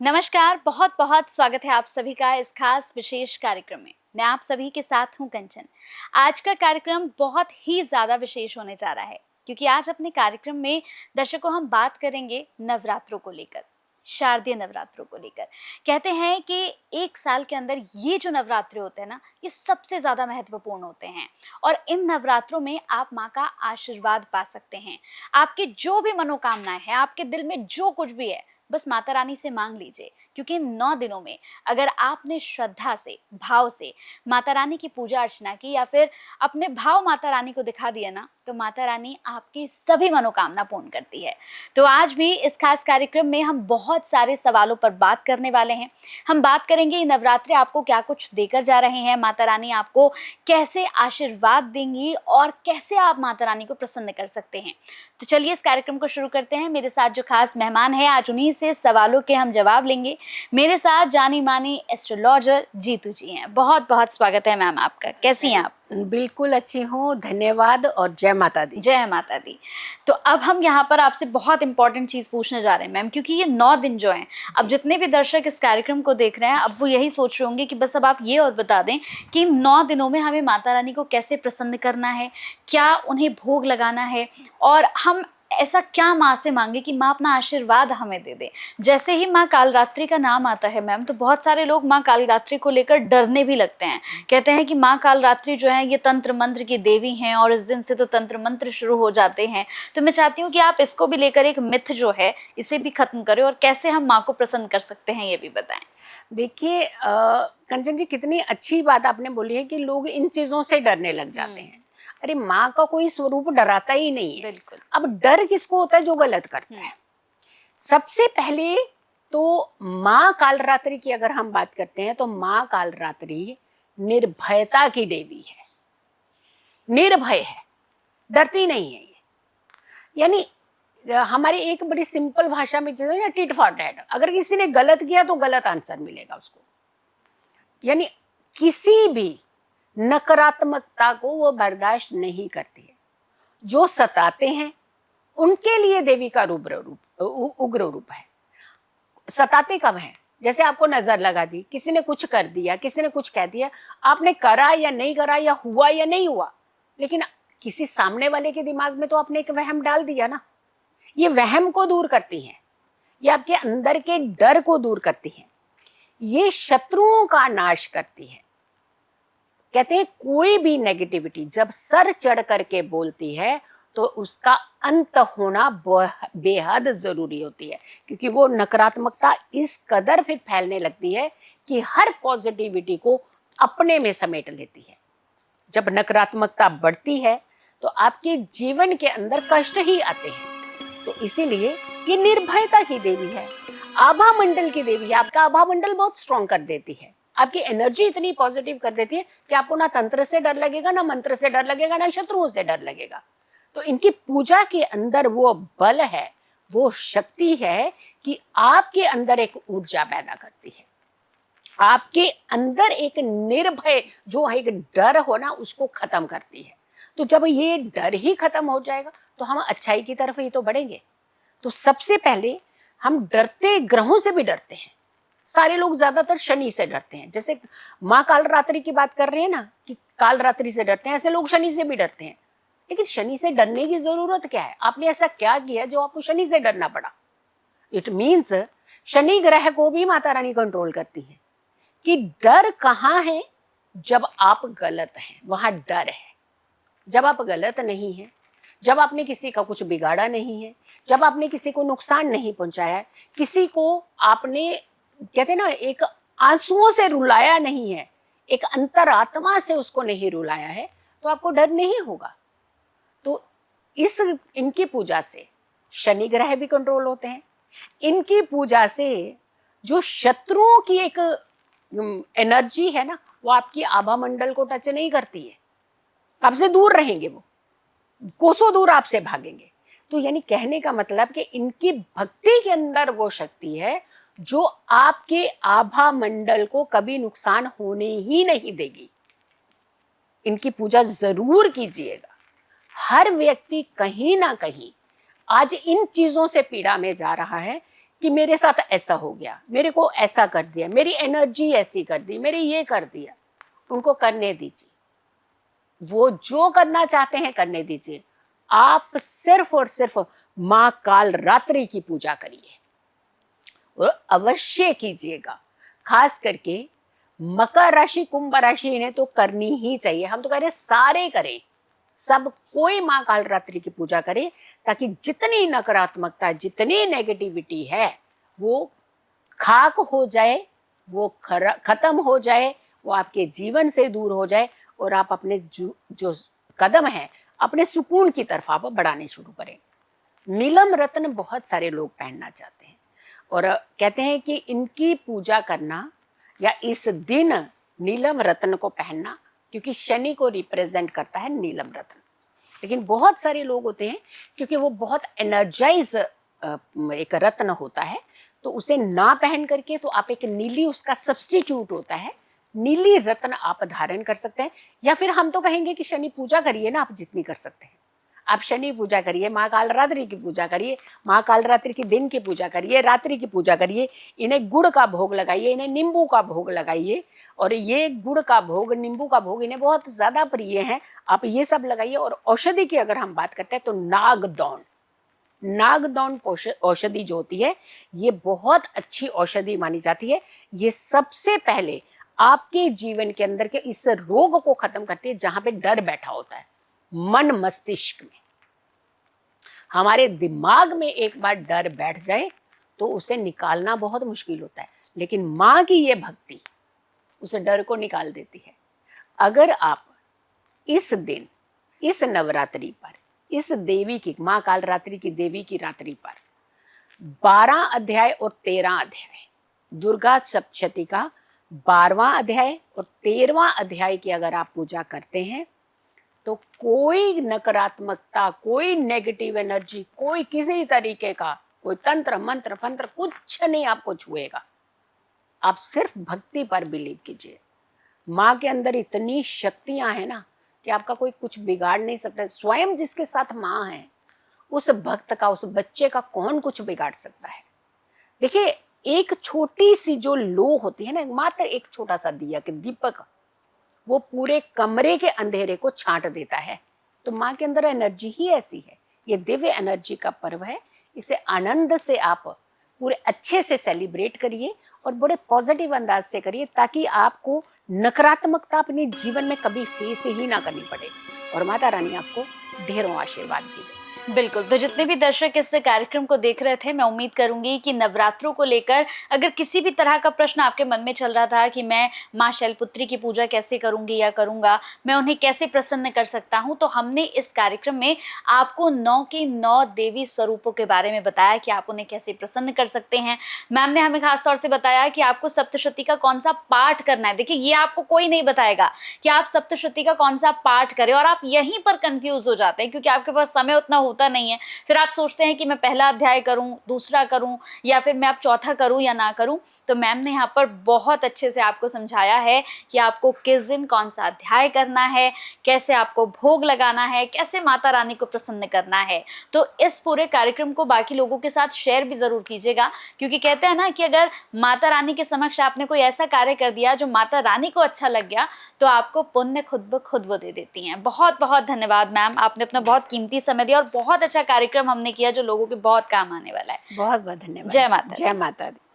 नमस्कार, बहुत बहुत स्वागत है आप सभी का इस खास विशेष कार्यक्रम में। मैं आप सभी के साथ हूं कंचन। आज का कार्यक्रम बहुत ही ज़्यादा विशेष होने जा रहा है क्योंकि आज अपने कार्यक्रम में दर्शकों हम बात करेंगे नवरात्रों को लेकर, शारदीय नवरात्रों को लेकर। कहते हैं कि एक साल के अंदर ये जो नवरात्रे होते हैं ना, ये सबसे ज़्यादा महत्वपूर्ण होते हैं और इन नवरात्रों में आप माँ का आशीर्वाद पा सकते हैं। आपकी जो भी मनोकामनाएं हैं, आपके दिल में जो कुछ भी है, बस माता रानी से मांग लीजिए क्योंकि इन 9 दिनों में अगर आपने श्रद्धा से, भाव से माता रानी की पूजा अर्चना की या फिर अपने भाव माता रानी को दिखा दिया ना, तो माता रानी आपकी सभी मनोकामना पूर्ण करती है। तो आज भी इस खास कार्यक्रम में हम बहुत सारे सवालों पर बात करने वाले हैं। हम बात करेंगे ये नवरात्रे आपको क्या कुछ देकर जा रहे हैं, माता रानी आपको कैसे आशीर्वाद देंगी और कैसे आप माता रानी को प्रसन्न कर सकते हैं। तो चलिए इस कार्यक्रम को शुरू करते हैं। मेरे साथ जो खास मेहमान है, आज उन्हीं से सवालों के हम जवाब लेंगे। मेरे साथ जानी मानी एस्ट्रोलॉजर जीतू जी हैं। बहुत बहुत स्वागत है मैम आपका। कैसी हैं आप? बिल्कुल अच्छी हूँ, धन्यवाद और जय माता दी। जय माता दी। तो अब हम यहाँ पर आपसे बहुत इंपॉर्टेंट चीज पूछने जा रहे हैं मैम, क्योंकि ये 9 दिन जो हैं, अब जितने भी दर्शक इस कार्यक्रम को देख रहे हैं, अब वो यही सोच रहे होंगे कि बस अब आप ये और बता दें कि 9 दिनों में हमें माता रानी को कैसे प्रसन्न करना है, क्या उन्हें भोग लगाना है और हम ऐसा क्या माँ से मांगे कि माँ अपना आशीर्वाद हमें दे दे। जैसे ही माँ कालरात्रि का नाम आता है मैम, तो बहुत सारे लोग माँ कालरात्रि को लेकर डरने भी लगते हैं। कहते हैं कि माँ कालरात्रि जो है ये तंत्र मंत्र की देवी हैं और इस दिन से तो तंत्र मंत्र शुरू हो जाते हैं। तो मैं चाहती हूँ कि आप इसको भी लेकर एक मिथ जो है इसे भी खत्म करें और कैसे हम माँ को प्रसन्न कर सकते हैं ये भी बताएं। देखिए कंचन जी, कितनी अच्छी बात आपने बोली है कि लोग इन चीजों से डरने लग जाते हैं। अरे माँ का कोई स्वरूप डराता ही नहीं है। बिल्कुल। अब डर किसको होता है? जो गलत करता है। सबसे पहले तो माँ कालरात्रि की अगर हम बात करते हैं तो माँ कालरात्रि निर्भयता की देवी है, निर्भय है, डरती नहीं है ये। यानी हमारी एक बड़ी सिंपल भाषा में चीज है ना, टिट फॉर टैट। अगर किसी ने गलत किया तो गलत आंसर मिलेगा उसको। यानी किसी भी नकारात्मकता को वो बर्दाश्त नहीं करती है। जो सताते हैं उनके लिए देवी का उग्र रूप है। सताते कब है? जैसे आपको नजर लगा दी, किसी ने कुछ कर दिया, किसी ने कुछ कह दिया, आपने करा या नहीं करा, या हुआ या नहीं हुआ, लेकिन किसी सामने वाले के दिमाग में तो आपने एक वहम डाल दिया ना। ये वहम को दूर करती है, ये आपके अंदर के डर को दूर करती है, ये शत्रुओं का नाश करती है। कहते हैं कोई भी नेगेटिविटी जब सर चढ़ करके बोलती है तो उसका अंत होना बेहद जरूरी होती है, क्योंकि वो नकारात्मकता इस कदर फिर फैलने लगती है कि हर पॉजिटिविटी को अपने में समेट लेती है। जब नकारात्मकता बढ़ती है तो आपके जीवन के अंदर कष्ट ही आते हैं। तो इसीलिए ये निर्भयता की देवी है, आभा मंडल की देवी है। आपका आभा मंडल बहुत स्ट्रॉन्ग कर देती है, आपकी एनर्जी इतनी पॉजिटिव कर देती है कि आपको ना तंत्र से डर लगेगा, ना मंत्र से डर लगेगा, ना शत्रुओं से डर लगेगा। तो इनकी पूजा के अंदर वो बल है, वो शक्ति है कि आपके अंदर एक ऊर्जा पैदा करती है, आपके अंदर एक निर्भय जो एक डर हो ना उसको खत्म करती है। तो जब ये डर ही खत्म हो जाएगा तो हम अच्छाई की तरफ ही तो बढ़ेंगे। तो सबसे पहले हम डरते ग्रहों से भी डरते हैं। सारे लोग ज्यादातर शनि से डरते हैं। जैसे माँ कालरात्रि की बात कर रहे हैं ना कि कालरात्रि से डरते हैं, ऐसे लोग शनि से भी डरते हैं। लेकिन शनि से डरने की जरूरत क्या है? आपने ऐसा क्या किया जो आपको शनि से डरना पड़ा? इट मीन्स शनि ग्रह को भी माता रानी कंट्रोल करती है कि डर कहाँ है? जब आप गलत हैं वहां डर है। जब आप गलत नहीं हैं, जब आपने किसी का कुछ बिगाड़ा नहीं है, जब आपने किसी को नुकसान नहीं पहुंचाया है, किसी को आपने कहते ना एक आंसुओं से रुलाया नहीं है, एक अंतरात्मा से उसको नहीं रुलाया है, तो आपको डर नहीं होगा। तो इनकी पूजा से शनि ग्रह भी कंट्रोल होते हैं। इनकी पूजा से जो शत्रुओं की एक एनर्जी है ना, वो आपकी आभा मंडल को टच नहीं करती है, आपसे दूर रहेंगे, वो कोसों दूर आपसे भागेंगे। तो यानी कहने का मतलब कि इनकी भक्ति के अंदर वो शक्ति है जो आपके आभा मंडल को कभी नुकसान होने ही नहीं देगी। इनकी पूजा जरूर कीजिएगा। हर व्यक्ति कहीं ना कहीं आज इन चीजों से पीड़ा में जा रहा है कि मेरे साथ ऐसा हो गया, मेरे को ऐसा कर दिया, मेरी एनर्जी ऐसी कर दी, मेरी ये कर दिया। उनको करने दीजिए, वो जो करना चाहते हैं करने दीजिए। आप सिर्फ और सिर्फ माँ काल रात्रि की पूजा करिए, वो अवश्य कीजिएगा। खास करके मकर राशि, कुंभ राशि, इन्हें तो करनी ही चाहिए। हम तो कह रहे हैं सारे करें, सब कोई माँ काल रात्रि की पूजा करे, ताकि जितनी नकारात्मकता, जितनी नेगेटिविटी है वो खाक हो जाए, वो खत्म हो जाए, वो आपके जीवन से दूर हो जाए, और आप अपने जो कदम है अपने सुकून की तरफ आप बढ़ाने शुरू करें। नीलम रत्न बहुत सारे लोग पहनना चाहते हैं और कहते हैं कि इनकी पूजा करना या इस दिन नीलम रत्न को पहनना, क्योंकि शनि को रिप्रेजेंट करता है नीलम रत्न। लेकिन बहुत सारे लोग होते हैं क्योंकि वो बहुत एनर्जाइज एक रत्न होता है, तो उसे ना पहन करके तो आप एक नीली उसका सब्स्टिट्यूट होता है, नीली रत्न आप धारण कर सकते हैं। या फिर हम तो कहेंगे कि शनि पूजा करिए ना, आप जितनी कर सकते हैं। आप शनि पूजा करिए, माँ कालरात्रि की पूजा करिए, माँ कालरात्रि की दिन की पूजा करिए, रात्रि की पूजा करिए। इन्हें गुड़ का भोग लगाइए, इन्हें नींबू का भोग लगाइए, और ये गुड़ का भोग, नींबू का भोग इन्हें बहुत ज्यादा प्रिय है, आप ये सब लगाइए। और औषधि की अगर हम बात करते हैं तो नागदौन, नागदौन औषधि जो होती है ये बहुत अच्छी औषधि मानी जाती है। ये सबसे पहले आपके जीवन के अंदर के इस रोग को खत्म करती है, जहां पे डर बैठा होता है मन मस्तिष्क में। हमारे दिमाग में एक बार डर बैठ जाए तो उसे निकालना बहुत मुश्किल होता है, लेकिन माँ की ये भक्ति उस डर को निकाल देती है। अगर आप इस दिन, इस नवरात्रि पर, इस देवी की, माँ कालरात्रि की देवी की रात्रि पर 12 अध्याय और 13 अध्याय, दुर्गा सप्तशती का 12वां अध्याय और 13वां अध्याय की अगर आप पूजा करते हैं तो कोई नकारात्मकता, कोई नेगेटिव एनर्जी, कोई किसी तरीके का कोई तंत्र मंत्र फंत्र कुछ नहीं आपको छुएगा। आप सिर्फ भक्ति पर बिलीव कीजिए। माँ के अंदर इतनी शक्तियां हैं ना कि आपका कोई कुछ बिगाड़ नहीं सकता। स्वयं जिसके साथ माँ है, उस भक्त का, उस बच्चे का कौन कुछ बिगाड़ सकता है। देखिए, एक छोटी सी जो लो होती है ना, मात्र एक छोटा सा दिया कि दीपक, वो पूरे कमरे के अंधेरे को छांट देता है। तो माँ के अंदर एनर्जी ही ऐसी है। ये दिव्य एनर्जी का पर्व है, इसे आनंद से आप पूरे अच्छे से सेलिब्रेट करिए और बड़े पॉजिटिव अंदाज से करिए, ताकि आपको नकारात्मकता अपने जीवन में कभी फेस ही ना करनी पड़े, और माता रानी आपको ढेरों आशीर्वाद दी। बिल्कुल। तो जितने भी दर्शक इस कार्यक्रम को देख रहे थे, मैं उम्मीद करूंगी कि नवरात्रों को लेकर अगर किसी भी तरह का प्रश्न आपके मन में चल रहा था कि मैं माँ शैलपुत्री की पूजा कैसे करूंगी या करूंगा, मैं उन्हें कैसे प्रसन्न कर सकता हूं, तो हमने इस कार्यक्रम में आपको 9 के 9 देवी स्वरूपों के बारे में बताया कि आप उन्हें कैसे प्रसन्न कर सकते हैं। मैम ने हमें खास तौर से बताया कि आपको सप्तशती का कौन सा पाठ करना है। देखिए, ये आपको कोई नहीं बताएगा कि आप सप्तशती का कौन सा पाठ करें, और आप यहीं पर कंफ्यूज हो जाते हैं क्योंकि आपके पास समय उतना होता नहीं है। फिर आप सोचते हैं कि मैं पहला अध्याय करूं, दूसरा करूं, या फिर मैं अब चौथा करूं या ना करूं। तो मैम ने यहाँ पर बहुत अच्छे से आपको समझाया है कि आपको किस दिन कौन सा अध्याय करना है, कैसे आपको भोग लगाना है, कैसे माता रानी को प्रसन्न करना है। तो इस पूरे कार्यक्रम को बाकी लोगों के साथ शेयर भी जरूर कीजिएगा, क्योंकि कहते हैं ना कि अगर माता रानी के समक्ष आपने कोई ऐसा कार्य कर दिया जो माता रानी को अच्छा लग गया, तो आपको पुण्य खुद ब खुद वो दे देती हैं। बहुत बहुत धन्यवाद मैम, आपने अपना बहुत कीमती समय दिया और बहुत अच्छा कार्यक्रम हमने किया जो लोगों के बहुत काम आने वाला है। बहुत बहुत धन्यवाद। जय माता दी। जय माता दी।